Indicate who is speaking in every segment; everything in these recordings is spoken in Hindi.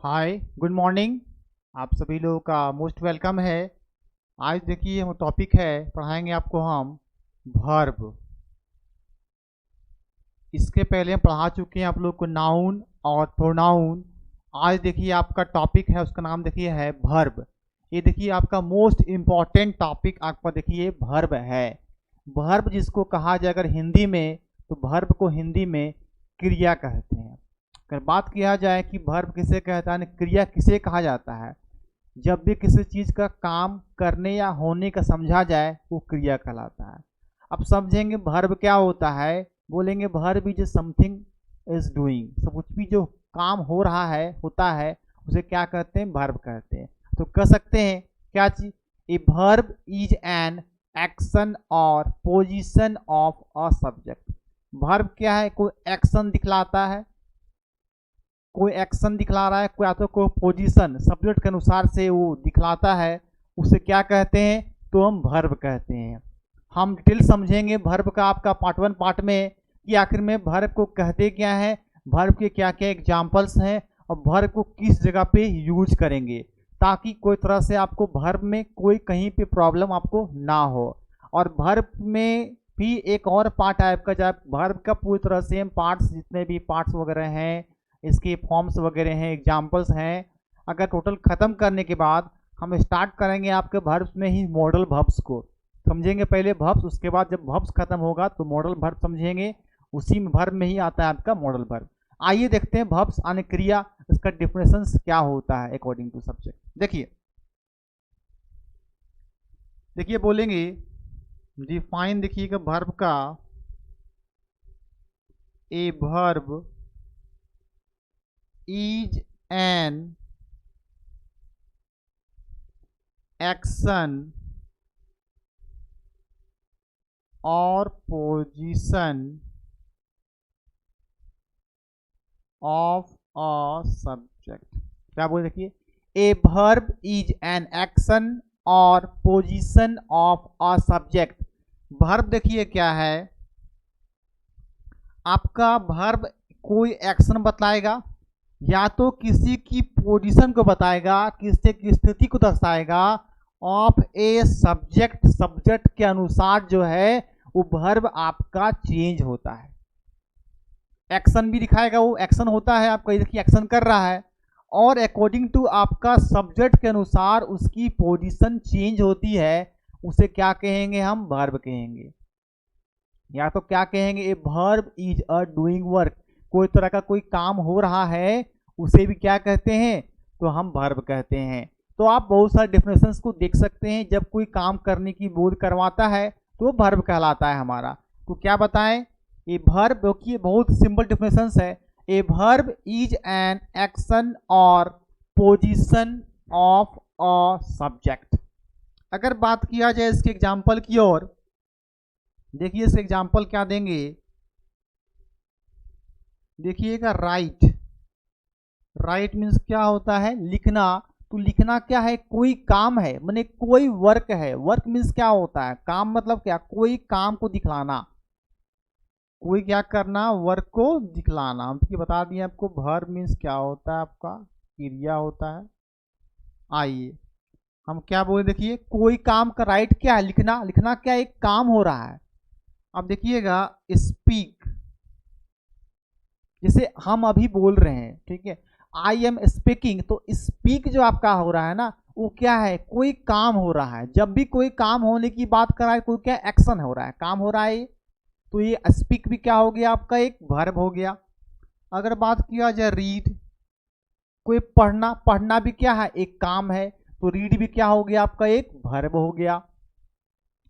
Speaker 1: हाय, गुड मॉर्निंग। आप सभी लोगों का मोस्ट वेलकम है। आज देखिए हम टॉपिक है, पढ़ाएंगे आपको हम वर्ब। इसके पहले हम पढ़ा चुके हैं आप लोग को नाउन और प्रोनाउन। आज देखिए आपका टॉपिक है, उसका नाम देखिए है वर्ब। ये देखिए आपका मोस्ट इम्पॉर्टेंट टॉपिक आपका देखिए वर्ब है। वर्ब जिसको कहा जाए अगर हिंदी में, तो वर्ब को हिंदी में क्रिया कहते हैं। अगर बात किया जाए कि वर्ब किसे कहता है, क्रिया किसे कहा जाता है, जब भी किसी चीज़ का काम करने या होने का समझा जाए वो क्रिया कहलाता है। अब समझेंगे वर्ब क्या होता है। बोलेंगे verb is something is doing, सब कुछ भी जो काम हो रहा है, होता है, उसे क्या कहते हैं, वर्ब कहते हैं। तो कह सकते हैं क्या चीज, a verb is an action और position of a subject. Verb क्या है, कोई एक्शन दिखलाता है, कोई एक्शन दिखला रहा है, कोई या तो कोई पोजीशन सब्जेक्ट के अनुसार से वो दिखलाता है, उसे क्या कहते हैं, तो हम वर्ब कहते हैं। हम डिटेल समझेंगे वर्ब का आपका पार्ट 1 पार्ट में कि आखिर में वर्ब को कहते क्या है, वर्ब के क्या क्या एग्जाम्पल्स हैं और वर्ब को किस जगह पे यूज करेंगे, ताकि कोई तरह से आपको वर्ब में कोई कहीं पे प्रॉब्लम आपको ना हो। और वर्ब में भी एक और पार्ट है आपका, जब वर्ब का पूरी तरह से पार्ट्स, जितने भी पार्ट्स वगैरह हैं, इसके फॉर्म्स वगैरह हैं, एग्जाम्पल्स हैं, अगर टोटल ख़त्म करने के बाद हम स्टार्ट करेंगे आपके वर्ब्स में ही मॉडल वर्ब्स को समझेंगे। पहले वर्ब्स, उसके बाद जब वर्ब्स खत्म होगा तो मॉडल वर्ब समझेंगे। उसी में वर्ब में ही आता है आपका मॉडल वर्ब। आइए देखते हैं वर्ब्स आने क्रिया, इसका डिफिनेशन क्या होता है अकॉर्डिंग टू सब्जेक्ट। देखिए देखिए बोलेंगे डिफाइन, देखिएगा वर्ब का, a verb is an action or position of a subject। क्या बोल, देखिए, a verb is an action और position of a subject. Verb देखिए क्या है, आपका वर्ब कोई एक्शन बताएगा, या तो किसी की पोजीशन को बताएगा, किसी की स्थिति को दर्शाएगा, ऑफ ए सब्जेक्ट, सब्जेक्ट के अनुसार जो है वो वर्ब आपका चेंज होता है। एक्शन भी दिखाएगा, वो एक्शन होता है आपका, देखिए एक्शन कर रहा है, और अकॉर्डिंग टू आपका सब्जेक्ट के अनुसार उसकी पोजीशन चेंज होती है, उसे क्या कहेंगे, हम वर्ब कहेंगे। या तो क्या कहेंगे, ए verb is a doing work, कोई तरह का कोई काम हो रहा है, उसे भी क्या कहते हैं, तो हम वर्ब कहते हैं। तो आप बहुत सारे डेफिनेशंस को देख सकते हैं, जब कोई काम करने की बोध करवाता है तो वर्ब कहलाता है हमारा। तो क्या बताएं, ए वर्ब, क्योंकि बहुत सिंपल डेफिनेशंस है। ए वर्ब इज एन एक्शन और पोजीशन ऑफ अ सब्जेक्ट। अगर बात किया जाए इसके एग्जाम्पल की ओर, देखिए इसके एग्जाम्पल क्या देंगे, देखिएगा राइट। राइट मीन्स क्या होता है, लिखना। तो लिखना क्या है, कोई काम है, माने कोई वर्क है। वर्क मीन्स क्या होता है, काम मतलब क्या, कोई काम को दिखलाना, कोई क्या करना, वर्क को दिखलाना। हम देखिए बता दिए आपको वर्ब मीन्स क्या होता है, आपका क्रिया होता है। आइए हम क्या बोले, देखिए कोई काम का राइट क्या है, लिखना। लिखना क्या, एक काम हो रहा है। अब देखिएगा स्पीक, जैसे हम अभी बोल रहे हैं, ठीक है, आई एम स्पीकिंग, तो स्पीक जो आपका हो रहा है ना, वो क्या है, कोई काम हो रहा है। जब भी कोई काम होने की बात कर रहा है, कोई क्या एक्शन हो रहा है, काम हो रहा है, तो ये स्पीक भी क्या हो गया, आपका एक वर्ब हो गया। अगर बात किया जाए रीड, कोई पढ़ना, पढ़ना भी क्या है, एक काम है, तो रीड भी क्या हो गया, आपका एक वर्ब हो गया।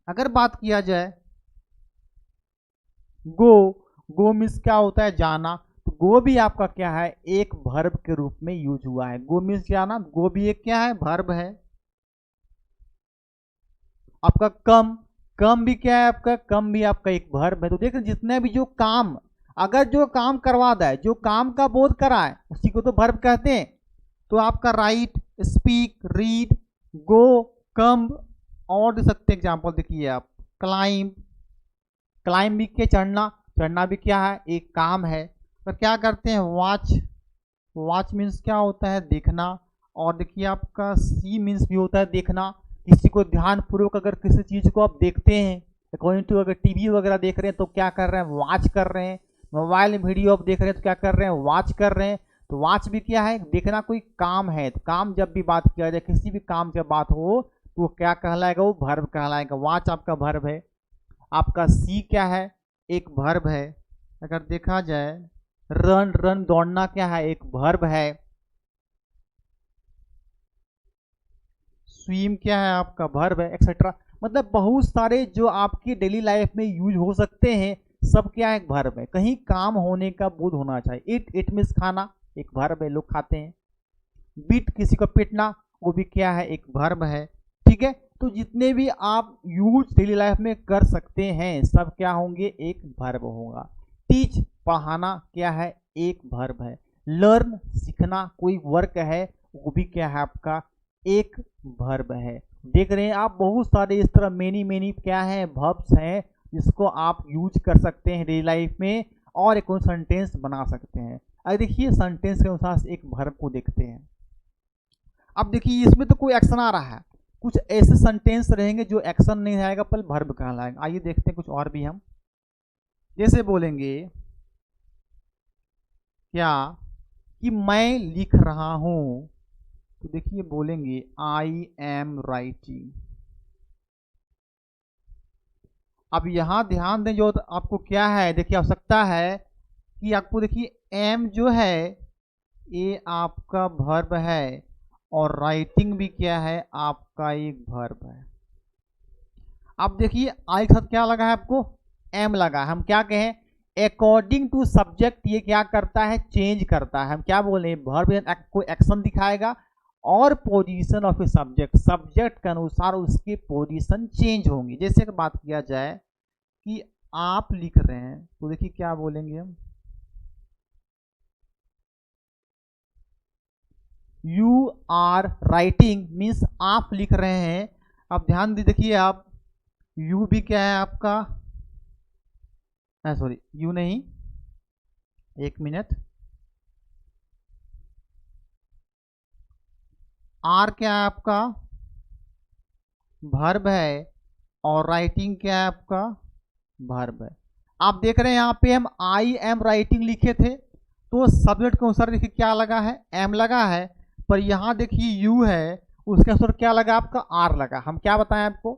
Speaker 1: अगर बात किया जाए गो, गो मीन्स क्या होता है, जाना, तो गो भी आपका क्या है, एक वर्ब के रूप में यूज हुआ है। गो मीन्स जाना, गो भी एक क्या है, वर्ब है। आपका कम, कम भी क्या है, आपका कम भी आपका एक वर्ब है। तो देख जितने भी जो काम, अगर जो काम करवा दे, जो काम का बोध कराए, उसी को तो वर्ब कहते हैं। तो आपका राइट, स्पीक, रीड, गो, कम, और दे सकते एग्जाम्पल देखिए आप, क्लाइंब, क्लाइंब भी क्या, चढ़ना, चढ़ना भी क्या है, एक काम है। तो क्या करते हैं, वॉच, वॉच मीन्स क्या होता है, देखना। और देखिए आपका सी मीन्स भी होता है देखना। किसी को ध्यानपूर्वक अगर किसी चीज़ को आप देखते हैं, अकॉर्डिंग टू अगर टीवी वगैरह देख रहे हैं तो क्या कर रहे हैं, वॉच कर रहे हैं। मोबाइल में वीडियो आप देख रहे हैं तो क्या कर रहे हैं, वॉच कर रहे हैं। तो वॉच भी क्या है, देखना कोई काम है। तो काम जब भी बात किया जाए, किसी भी काम जब बात हो तो वो क्या कहलाएगा, वो वर्ब कहलाएगा। वॉच आपका वर्ब है। आपका सी क्या है, एक वर्ब है। अगर देखा जाए रन, रन दौड़ना क्या है, एक वर्ब है। स्विम क्या है, आपका वर्ब है, एक्सेट्रा। मतलब बहुत सारे जो आपकी डेली लाइफ में यूज हो सकते हैं, सब क्या है, वर्ब है। कहीं काम होने का बोध होना चाहिए। इट मीन्स खाना, एक वर्ब है, लोग खाते हैं। बीट किसी को पीटना, वो भी क्या है, एक वर्ब है। ठीक है, तो जितने भी आप यूज डेली लाइफ में कर सकते हैं सब क्या होंगे, एक वर्ब होगा। टीच पढ़ाना क्या है, एक वर्ब है। लर्न सीखना कोई वर्क है, वो भी क्या है, आपका एक वर्ब है। देख रहे हैं आप बहुत सारे इस तरह मेनी मेनी क्या है, वर्ब्स हैं जिसको आप यूज कर सकते हैं डेली लाइफ में और एक सेंटेंस बना सकते हैं। अब देखिए सेंटेंस के अनुसार एक वर्ब को देखते हैं। अब देखिए इसमें तो कोई एक्शन आ रहा है, कुछ ऐसे सेंटेंस रहेंगे जो एक्शन नहीं आएगा पर वर्ब कहलाएगा। आइए देखते हैं कुछ और भी हम। जैसे बोलेंगे क्या कि मैं लिख रहा हूं, तो देखिए बोलेंगे आई एम राइटिंग। अब यहां ध्यान दें, जो आपको क्या है, देखिए आवश्यकता है कि आपको देखिए एम जो है ये आपका वर्ब है और राइटिंग भी क्या है, आपका एक वर्ब है। अब देखिए आई के साथ क्या लगा है, आपको एम लगा। हम क्या कहें, अकॉर्डिंग टू सब्जेक्ट ये क्या करता है, चेंज करता है। हम क्या बोले, वर्ब कोई एक्शन दिखाएगा और position of a subject, subject के अनुसार उसकी पोजीशन चेंज होंगी। जैसे कि बात किया जाए कि आप लिख रहे हैं, तो देखिए क्या बोलेंगे हम, यू आर राइटिंग मीन्स आप लिख रहे हैं। अब ध्यान दे, देखिए आप यू भी क्या है आपका, सॉरी यू नहीं, एक मिनट, आर क्या है आपका वर्ब है और राइटिंग क्या है आपका वर्ब है। आप देख रहे हैं यहाँ पे हम आई एम राइटिंग लिखे थे तो सब्जेक्ट के अनुसार देखिए क्या लगा है, एम लगा है। पर यहाँ देखिए यू है, उसके अनुसार क्या लगा, आपका आर लगा। हम क्या बताएं आपको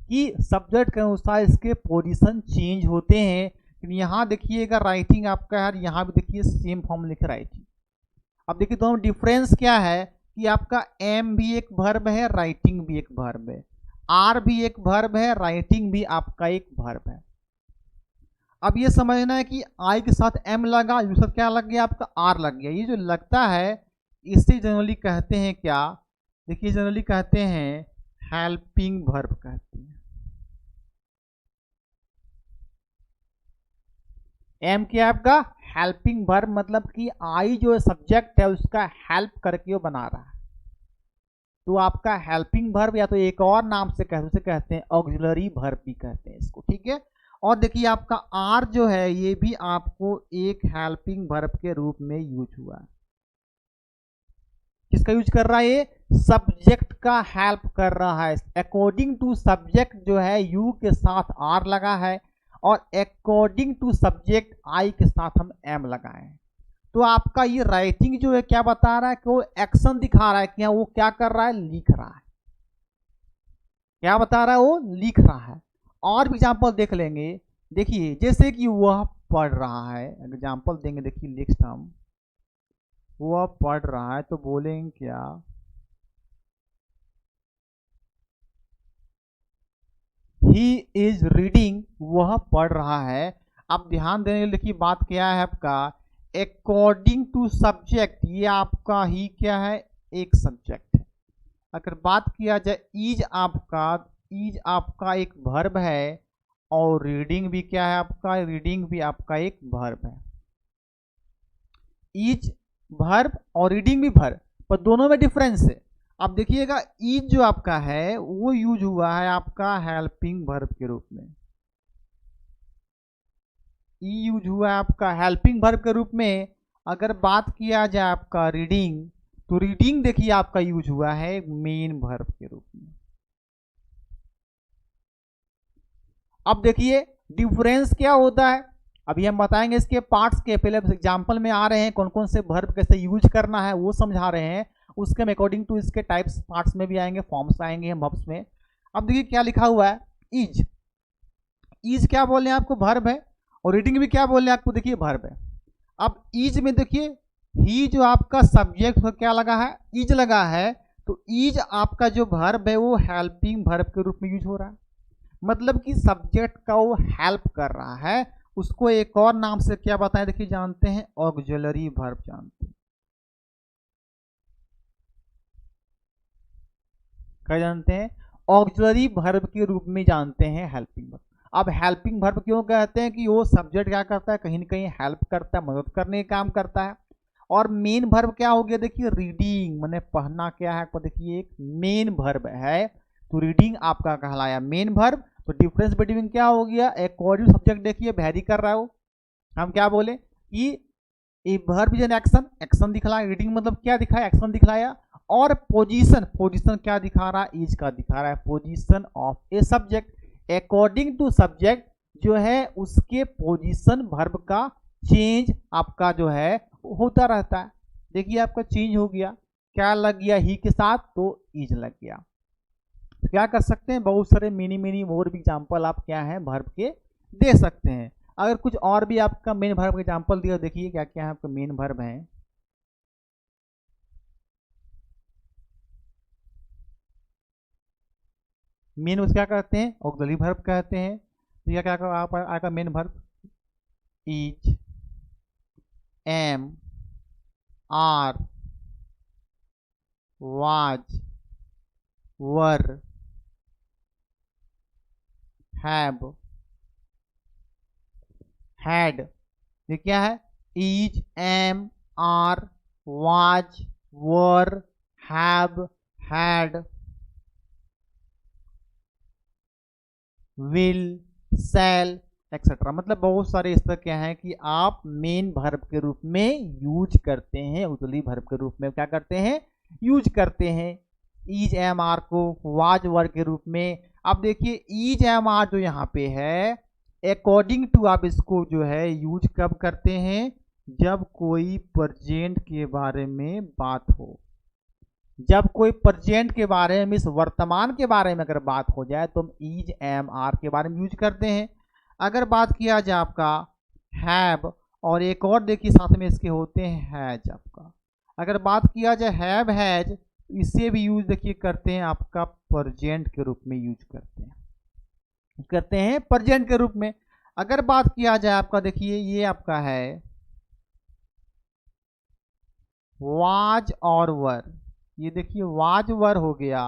Speaker 1: कि सब्जेक्ट के अनुसार इसके पोजीशन चेंज होते हैं। लेकिन यहाँ देखिएगा राइटिंग आपका है, यहाँ भी देखिए सेम फॉर्म लिखे राइटिंग। अब देखिए दोनों डिफरेंस क्या है कि आपका एम भी एक वर्ब है, राइटिंग भी एक वर्ब है। आर भी एक वर्ब है, राइटिंग भी आपका एक वर्ब है। अब ये समझना है कि आई के साथ एम लगा, यू साथ क्या लग गया, आपका आर लग गया। ये जो लगता है इसे जनरली कहते हैं क्या, देखिए जनरली कहते हैं हेल्पिंग वर्ब कहते हैं। एम क्या है आपका हेल्पिंग वर्ब, मतलब कि आई जो सब्जेक्ट है उसका हेल्प करके वो बना रहा है। तो आपका हेल्पिंग वर्ब या तो एक और नाम से उसे कहते हैं ऑक्सिलरी वर्ब भी कहते हैं इसको। ठीक है, और देखिए आपका आर जो है ये भी आपको एक हेल्पिंग वर्ब के रूप में यूज हुआ है। किसका यूज कर रहा है, ये सब्जेक्ट का हेल्प कर रहा है। अकॉर्डिंग टू सब्जेक्ट जो है यू के साथ आर लगा है और अकॉर्डिंग टू सब्जेक्ट आई के साथ हम एम लगाए हैं। तो आपका ये राइटिंग जो है क्या बता रहा है कि वो एक्शन दिखा रहा है कि वो क्या कर रहा है, लिख रहा है। क्या बता रहा है, वो लिख रहा है। और भी एग्जाम्पल देख लेंगे। देखिए जैसे कि वह पढ़ रहा है, एग्जाम्पल देंगे। देखिए नेक्स्ट हम, वह पढ़ रहा है तो बोलेंगे क्या, ही इज रीडिंग, वह पढ़ रहा है। अब ध्यान देने देखिए बात क्या है आपका अकॉर्डिंग टू सब्जेक्ट, ये आपका ही क्या है, एक सब्जेक्ट है। अगर बात किया जाए इज आपका एक वर्ब है और रीडिंग भी क्या है आपका, रीडिंग भी आपका एक वर्ब है। इज वर्ब और रीडिंग भी वर्ब, पर दोनों में डिफरेंस है। अब देखिएगा इज जो आपका है वो यूज हुआ है आपका हेल्पिंग वर्ब के रूप में। ई यूज हुआ है आपका हेल्पिंग वर्ब के रूप में। अगर बात किया जाए आपका रीडिंग, तो रीडिंग देखिए आपका यूज हुआ है मेन वर्ब के रूप में। अब देखिए डिफरेंस क्या होता है, अभी हम बताएंगे इसके पार्ट्स के, पहले एग्जांपल में आ रहे हैं कौन कौन से वर्ब कैसे यूज करना है वो समझा रहे हैं, उसके में अकॉर्डिंग टू इसके टाइप्स पार्ट्स में भी आएंगे, फॉर्म्स आएंगे वर्ब्स में। अब देखिए क्या लिखा हुआ है, इज। इज क्या बोल रहे हैं आपको, वर्ब है, और रीडिंग भी क्या बोल रहे हैं आपको, देखिए वर्ब है। अब इज में देखिए ही जो आपका सब्जेक्ट क्या लगा है, इज लगा है, तो इज आपका जो वर्ब है वो हेल्पिंग वर्ब के रूप में यूज हो रहा है, मतलब कि सब्जेक्ट का वो हेल्प कर रहा है। उसको एक और नाम से क्या बताएं, देखिए जानते हैं, ऑक्सिलरी वर्ब जानते हैं, क्या जानते हैं, ऑक्सिलरी वर्ब के रूप में जानते हैं हेल्पिंग वर्ब। अब हेल्पिंग वर्ब क्यों कहते हैं कि वो सब्जेक्ट क्या करता है, कहीं ना कहीं हेल्प करता है, मदद करने का काम करता है। और मेन वर्ब क्या हो गया, देखिए रीडिंग, मैंने पढ़ना क्या है आपको, देखिए एक मेन वर्ब है, तो रीडिंग आपका कहलाया मेन वर्ब। तो डिफरेंस बिटवीन क्या हो गया, अकॉर्डिंग सब्जेक्ट देखिए वेरी कर रहा है वो, हम क्या बोले कि ए verb is an action, action दिखलाया, रीडिंग मतलब क्या दिखाया, एक्शन दिखलाया। और पोजीशन, पोजीशन क्या दिखा रहा है, इज का दिखा रहा है, position of a subject. According to subject जो है उसके पोजीशन वर्ब का चेंज आपका जो है होता रहता है। देखिए आपका चेंज हो गया, क्या लग गया ही के साथ, तो इज लग गया। तो क्या कर सकते हैं, बहुत सारे मिनी और भी एग्जाम्पल आप क्या है वर्ब के दे सकते हैं। अगर कुछ और भी आपका मेन वर्ब का एग्जाम्पल दिया, देखिए क्या क्या है आपका मेन वर्ब है। मेन उस क्या कहते हैं, ऑक्सिलरी वर्ब कहते हैं। तो यह क्या आपका main verb, is, am, are, was, were, have, had. ये क्या है, is, am, are, was, were, have, had, will, shall etcetera. मतलब बहुत सारे इस तरह क्या है कि आप मेन वर्ब के रूप में यूज करते हैं, ऑक्सिलरी वर्ब के रूप में क्या करते हैं, यूज करते हैं इज, एम, आर को वाज, वर के रूप में। अब देखिए इज, एम, आर जो यहाँ पे है, अकॉर्डिंग टू आप इसको जो है यूज कब करते हैं, जब कोई प्रेजेंट के बारे में बात हो, जब कोई प्रेजेंट के बारे में, इस वर्तमान के बारे में अगर बात हो जाए तो हम इज, एम, आर के बारे में यूज करते हैं। अगर बात किया जाए आपका हैव, और एक और देखिए साथ में इसके होते हैं हैज आपका, अगर बात किया जाए हैव, हैज, इसे भी यूज देखिए करते हैं आपका प्रेजेंट के रूप में यूज करते हैं प्रेजेंट के रूप में। अगर बात किया जाए आपका, देखिए ये आपका है वाज और वर, ये देखिए वाज वर हो गया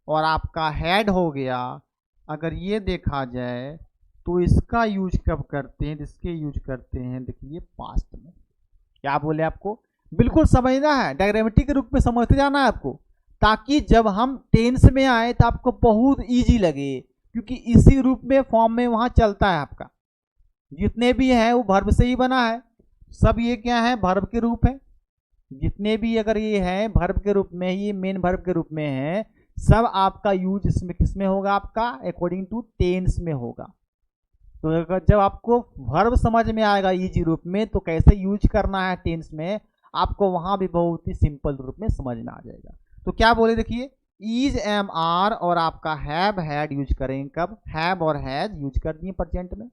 Speaker 1: और आपका हैड हो गया। अगर ये देखा जाए तो इसका यूज कब करते हैं, इसके यूज करते हैं देखिए पास्ट में। क्या बोले आपको, बिल्कुल समझना है, डायग्रामेटिक के रूप में समझते जाना है आपको, ताकि जब हम टेंस में आए तो आपको बहुत इजी लगे, क्योंकि इसी रूप में फॉर्म में वहां चलता है आपका, जितने भी है वो वर्ब से ही बना है, सब ये क्या है वर्ब के रूप है, जितने भी अगर ये है वर्ब के रूप में, ये मेन वर्ब के रूप में है, सब आपका यूज इसमें किसमें होगा, आपका अकॉर्डिंग टू टेंस में होगा। तो अगर जब आपको वर्ब समझ में आएगा इजी रूप में, तो कैसे यूज करना है टेंस में, आपको वहां भी बहुत ही सिंपल रूप में समझ में आ जाएगा। तो क्या बोले देखिए, इज, एम, आर और आपका हैव, हैड यूज करेंगे कब, हैव और हैज यूज कर दिए प्रेजेंट में।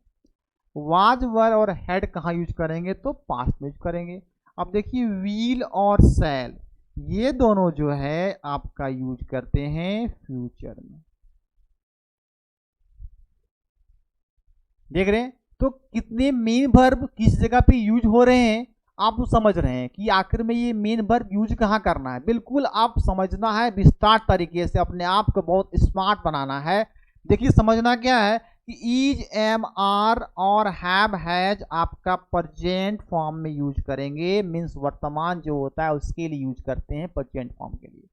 Speaker 1: वाज, वर और हैड कहाँ यूज करेंगे, तो पास्ट में यूज करेंगे। अब देखिए व्हील और सेल, ये दोनों जो है आपका यूज करते हैं फ्यूचर में। देख रहे हैं तो कितने मेन वर्ब किस जगह पे यूज हो रहे हैं, आप तो समझ रहे हैं कि आखिर में ये मेन वर्ब यूज कहाँ करना है। बिल्कुल आप समझना है विस्तार तरीके से, अपने आप को बहुत स्मार्ट बनाना है। देखिए समझना क्या है कि इज, एम, आर और हैव, हैज आपका प्रेजेंट फॉर्म में यूज करेंगे, मीन्स वर्तमान जो होता है उसके लिए यूज करते हैं प्रेजेंट फॉर्म के लिए।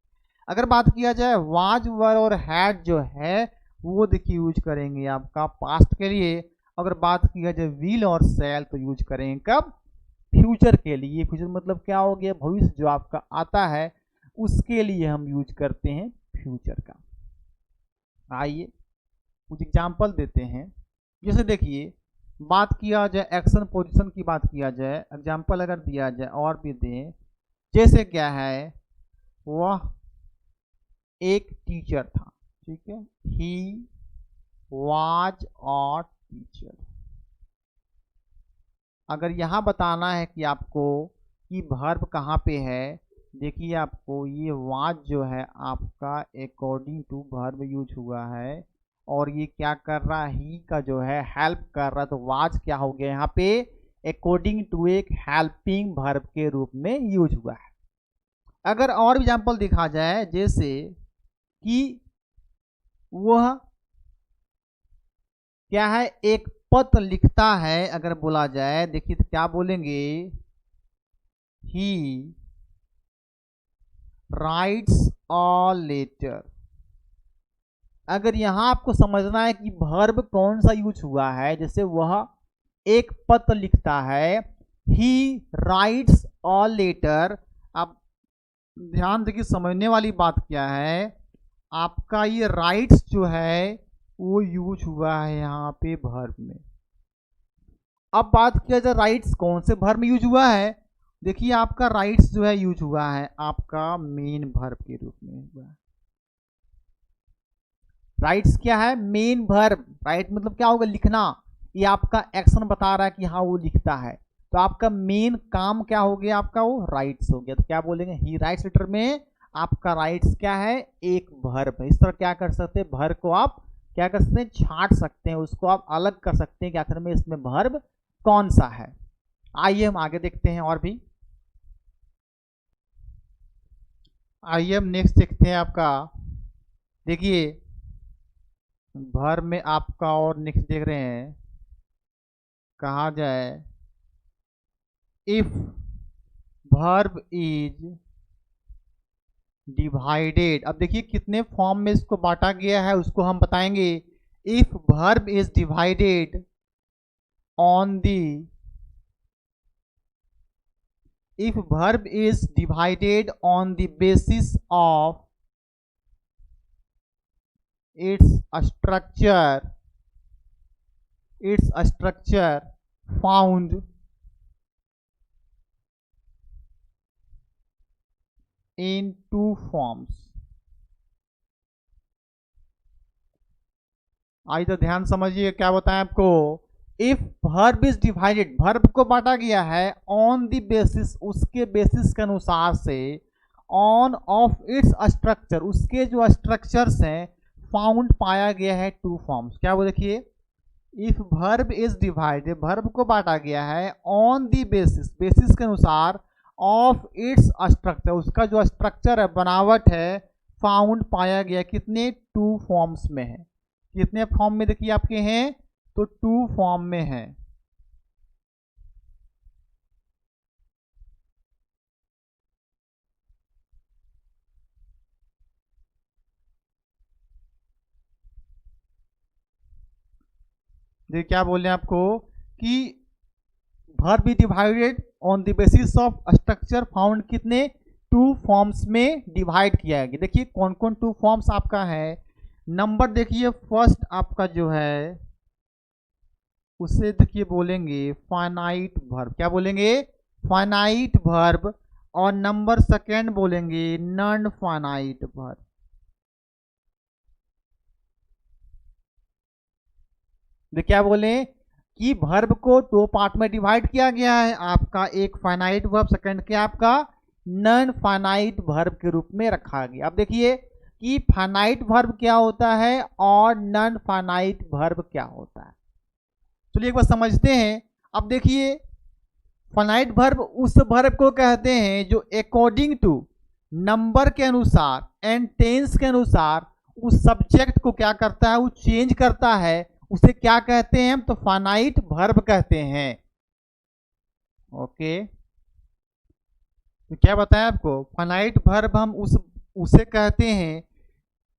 Speaker 1: अगर बात किया जाए वाज, वर और हैड जो है वो देखिए यूज करेंगे आपका पास्ट के लिए। अगर बात किया जाए व्हील और सेल तो यूज करेंगे कब, फ्यूचर के लिए। फ्यूचर मतलब क्या हो गया, भविष्य जो आपका आता है उसके लिए हम यूज करते हैं फ्यूचर का। आइए कुछ एग्जाम्पल देते हैं। जैसे देखिए, बात किया जाए एक्शन पोजीशन की, बात किया जाए, एग्जाम्पल अगर दिया जाए और भी दें, जैसे क्या है, वह एक टीचर था, ठीक है, ही वाज अ टीचर। अगर यहाँ बताना है कि आपको कि वर्ब कहाँ पे है, देखिए आपको ये वाज जो है आपका अकॉर्डिंग टू वर्ब यूज हुआ है, और ये क्या कर रहा है, ही का जो है हेल्प कर रहा है, तो वाज क्या हो गया यहाँ पे, अकॉर्डिंग टू एक हेल्पिंग वर्ब के रूप में यूज हुआ है। अगर और एग्जाम्पल दिखा जाए, जैसे कि वह क्या है, एक पत्र लिखता है, अगर बोला जाए, देखिए तो क्या बोलेंगे, ही राइट्स अ लेटर। अगर यहां आपको समझना है कि वर्ब कौन सा यूज हुआ है, जैसे वह एक पत्र लिखता है, ही राइट्स अ लेटर। अब ध्यान देखिए, समझने वाली बात क्या है, आपका ये राइट्स जो है वो यूज हुआ है यहाँ पे वर्ब में। अब बात किया जाए राइट्स कौन से वर्ब में यूज हुआ है, देखिए आपका राइट्स जो है यूज हुआ है आपका मेन वर्ब के रूप में हुआ है। राइट्स क्या है, मेन वर्ब। राइट मतलब क्या होगा, लिखना। ये आपका एक्शन बता रहा है कि हाँ वो लिखता है, तो आपका मेन काम क्या हो गया, आपका वो राइट्स हो गया। तो क्या बोलेंगे, ही राइट्स लेटर में आपका राइट्स क्या है, एक वर्ब है। इस तरह क्या कर सकते हैं, वर्ब को आप क्या कर सकते हैं, छांट सकते हैं, उसको आप अलग कर सकते हैं कि आखिर में इसमें वर्ब कौन सा है। आइए हम आगे देखते हैं और भी। आइए हम नेक्स्ट देखते हैं आपका, देखिए वर्ब में आपका और नेक्स्ट देख रहे हैं, कहा जाए इफ वर्ब इज डिवाइडेड। अब देखिए कितने फॉर्म में इसको बांटा गया है उसको हम बताएंगे। If verb is divided on the, if verb is divided on the basis of its structure found in two forms। आइए तो ध्यान समझिए क्या बताएं आपको। If verb is divided, verb को बांटा गया है, ऑन द बेसिस, उसके बेसिस के अनुसार से, ऑन ऑफ इट्स स्ट्रक्चर, उसके जो स्ट्रक्चर्स हैं, फाउंड पाया गया है टू फॉर्म्स। क्या वो देखिए, if verb is divided, verb को बांटा गया है, ऑन द बेसिस, बेसिस के अनुसार, ऑफ इट्स स्ट्रक्चर, उसका जो स्ट्रक्चर है, बनावट है, फाउंड पाया गया, कितने, टू फॉर्म्स में है। कितने फॉर्म में देखिए आपके हैं, तो टू फॉर्म में है। देखिए क्या बोल रहे हैं आपको कि verb B divided on the basis of structure found, कितने, टू फॉर्म्स में डिवाइड किया गया। देखिए कौन कौन टू फॉर्म्स आपका है। नंबर देखिए फर्स्ट आपका जो है उसे देखिए बोलेंगे फाइनाइट वर्ब। क्या बोलेंगे, फाइनाइट वर्ब। और नंबर सेकेंड बोलेंगे नॉन फाइनाइट वर्ब। देखिए क्या बोले कि वर्ब को दो पार्ट में डिवाइड किया गया है, आपका एक फाइनाइट वर्ब, सेकंड क्या आपका नॉन फाइनाइट वर्ब के रूप में रखा गया। अब देखिए कि फाइनाइट वर्ब क्या होता है और नॉन फाइनाइट वर्ब क्या होता है, चलिए एक बार समझते हैं। अब देखिए फाइनाइट वर्ब उस वर्ब को कहते हैं जो अकॉर्डिंग टू नंबर के अनुसार एंड टेंस के अनुसार उस सब्जेक्ट को क्या करता है, वो चेंज करता है, उसे क्या कहते हैं हम, तो फाइनाइट वर्ब कहते हैं। ओके, तो क्या बताया आपको, फाइनाइट वर्ब हम उसे कहते हैं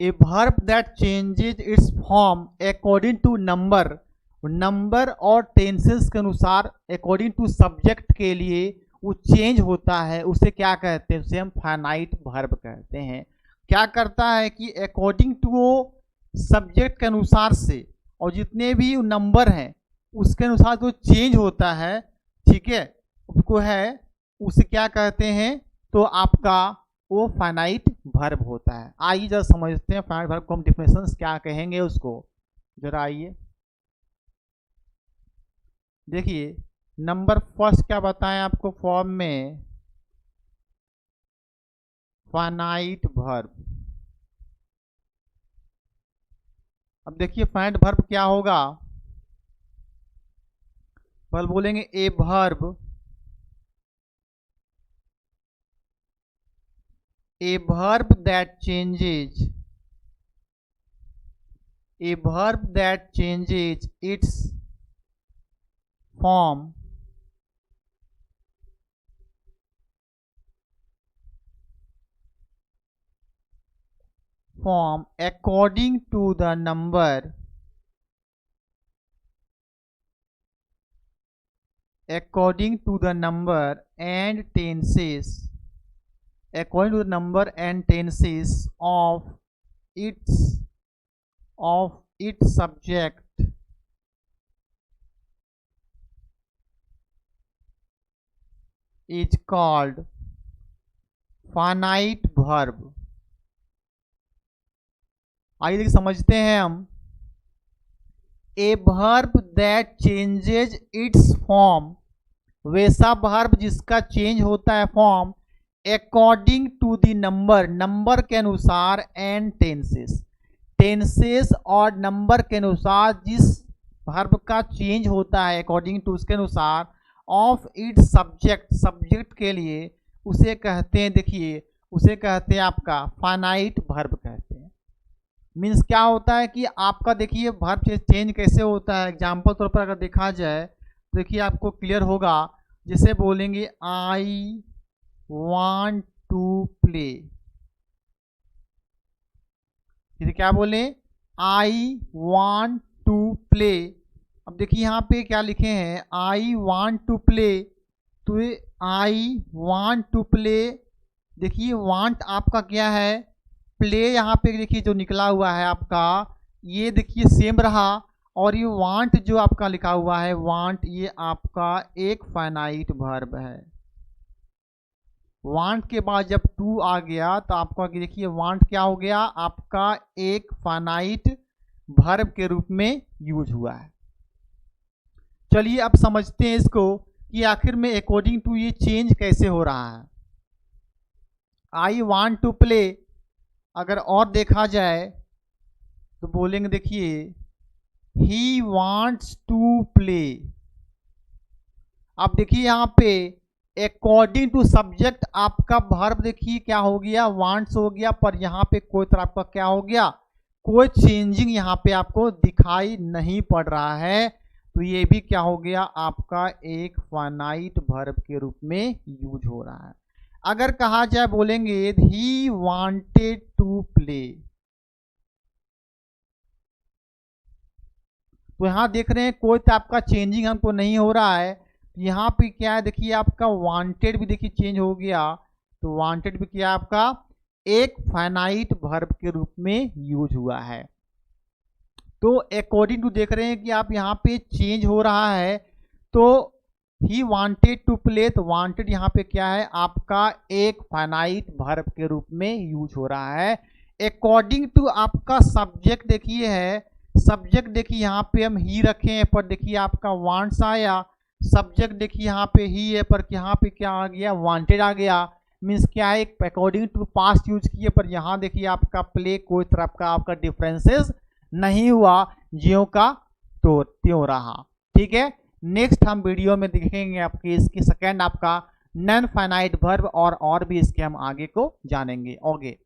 Speaker 1: a verb that changes its form according to number number और टेंसेस के अनुसार अकॉर्डिंग टू सब्जेक्ट के लिए वो चेंज होता है, उसे क्या कहते हैं, उसे हम फाइनाइट वर्ब कहते हैं। क्या करता है कि अकॉर्डिंग टू वो सब्जेक्ट के अनुसार से और जितने भी नंबर हैं उसके अनुसार जो चेंज होता है, ठीक है, उसको है, उसे क्या कहते हैं, तो आपका वो फाइनाइट वर्ब होता है। आइए जरा समझते हैं फाइनाइट वर्ब को हम डिफिनेशंस क्या कहेंगे उसको, जरा आइए देखिए। नंबर फर्स्ट क्या बताएं आपको फॉर्म में, फाइनाइट वर्ब। अब देखिए फाइनाइट वर्ब क्या होगा, पहले बोलेंगे a verb, a verb that changes its form according to the number and tenses of its subject is called finite verb। आइए देखिए समझते हैं हम। A verb that changes its form, वैसा वर्ब जिसका चेंज होता है form according to the number के अनुसार एंड टेंसेस और नंबर के अनुसार जिस वर्ब का चेंज होता है अकॉर्डिंग टू उसके अनुसार ऑफ इट्स सब्जेक्ट के लिए उसे कहते हैं, देखिए उसे कहते हैं आपका फाइनाइट वर्ब कहते हैं। मीन्स क्या होता है कि आपका देखिए वर्ब चेंज कैसे होता है, एग्जाम्पल तौर पर अगर देखा जाए तो देखिए आपको क्लियर होगा। जैसे बोलेंगे आई want to play, इसे क्या बोले, I want to play। अब देखिए यहाँ पे क्या लिखे हैं, I want to play, तो I want to play, देखिए want आपका क्या है, प्ले यहाँ पे देखिए जो निकला हुआ है आपका, ये देखिए सेम रहा, और ये want जो आपका लिखा हुआ है want, ये आपका एक फाइनाइट वर्ब है। वांट के बाद जब टू आ गया तो आपका देखिए वांट क्या हो गया, आपका एक फाइनाइट वर्ब के रूप में यूज हुआ है। चलिए अब समझते हैं इसको कि आखिर में अकॉर्डिंग टू ये चेंज कैसे हो रहा है। आई वांट टू प्ले अगर और देखा जाए तो बोलेंगे देखिए ही वांट्स टू प्ले। अब देखिए यहाँ पे अकॉर्डिंग टू सब्जेक्ट आपका वर्ब देखिए क्या हो गया, वांट्स हो गया, पर यहाँ पे कोई तरह का क्या हो गया, कोई चेंजिंग यहाँ पे आपको दिखाई नहीं पड़ रहा है, तो ये भी क्या हो गया, आपका एक फाइनाइट वर्ब के रूप में यूज हो रहा है। अगर कहा जाए बोलेंगे ही वांटेड टू प्ले, तो यहाँ देख रहे हैं कोई तो आपका चेंजिंग हमको नहीं हो रहा है। यहाँ पे क्या है देखिए आपका वांटेड भी देखिए चेंज हो गया, तो वांटेड भी क्या आपका एक फाइनाइट वर्ब के रूप में यूज हुआ है। तो अकॉर्डिंग टू देख रहे हैं कि आप यहाँ पे चेंज हो रहा है, तो ही वांटेड टू प्ले, तो वांटेड यहाँ पे क्या है आपका एक फाइनाइट वर्ब के रूप में यूज हो रहा है। अकॉर्डिंग टू आपका सब्जेक्ट देखिए है, सब्जेक्ट देखिए यहाँ पे हम ही रखे हैं, पर देखिए आपका वांट्स आया, सब्जेक्ट देखिए यहाँ पे ही है, पर यहाँ पे क्या आ गया, वांटेड आ गया। मीन्स क्या है, अकॉर्डिंग टू पास्ट यूज किए, पर यहाँ देखिए आपका प्ले कोई तरह का आपका डिफरेंसेस नहीं हुआ, ज्यों का तो त्यों रहा। ठीक है, नेक्स्ट हम वीडियो में देखेंगे आपकी इसकी सेकेंड आपका नॉन फाइनाइट वर्ब और भी इसके हम आगे को जानेंगे। ओके।